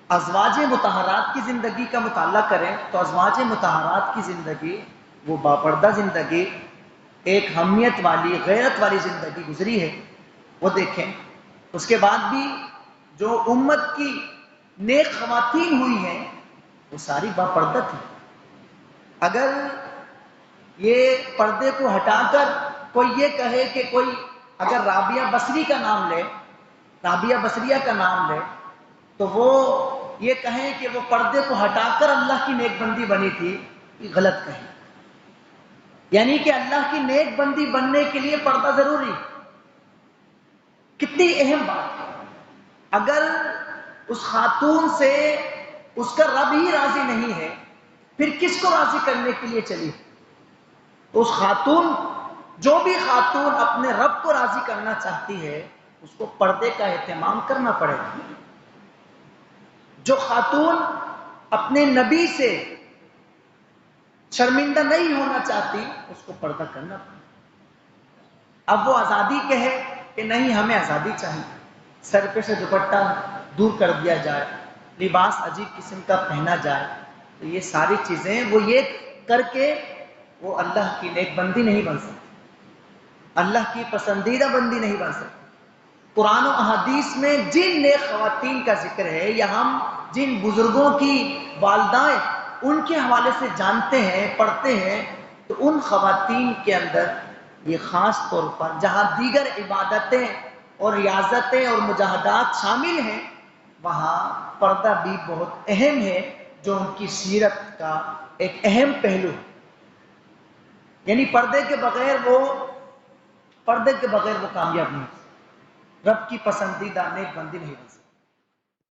ازواج مطہرات کی زندگی کا مطالعہ کریں تو ازواج مطہرات کی زندگی، وہ باپردہ زندگی، ایک حمیت والی، غیرت والی زندگی گزری ہے، وہ دیکھیں۔ اس کے بعد بھی جو امت کی نیک خواتین ہوئی ہیں وہ ساری باپردہ تھیں۔ اگر یہ پردے کو ہٹا کر کوئی یہ کہے کہ کوئی اگر رابعہ بصری کا نام لے، رابعہ بصریہ کا نام لے، تو وہ یہ کہیں کہ وہ پردے کو ہٹا کر اللہ کی نیک بندی بنی تھی، یہ غلط کہیں۔ یعنی کہ اللہ کی نیک بندی بننے کے لیے پردہ ضروری۔ کتنی اہم بات ہے۔ اگر اس خاتون سے اس کا رب ہی راضی نہیں ہے، پھر کس کو راضی کرنے کے لیے چلی؟ تو اس خاتون، جو بھی خاتون اپنے رب کو راضی کرنا چاہتی ہے، اس کو پردے کا اہتمام کرنا پڑے گا۔ جو خاتون اپنے نبی سے شرمندہ نہیں ہونا چاہتی، اس کو پردہ کرنا پڑے گا۔ اب وہ آزادی کہے کہ نہیں ہمیں آزادی چاہیے، سر پہ سے دوپٹہ دور کر دیا جائے، لباس عجیب قسم کا پہنا جائے، تو یہ ساری چیزیں وہ یہ کر کے وہ اللہ کی نیک بندی نہیں بن سکتی، اللہ کی پسندیدہ بندی نہیں بن سکتی۔ قرآن و احادیث میں جن نیک خواتین کا ذکر ہے، یا ہم جن بزرگوں کی والدائیں ان کے حوالے سے جانتے ہیں، پڑھتے ہیں، تو ان خواتین کے اندر یہ خاص طور پر جہاں دیگر عبادتیں اور ریاضتیں اور مجاہدات شامل ہیں، وہاں پردہ بھی بہت اہم ہے، جو ان کی سیرت کا ایک اہم پہلو ہے۔ یعنی پردے کے بغیر وہ کامیاب نہیں ہو سکتے، رب کی پسندیدہ نیک بندی نہیں بن سکتے۔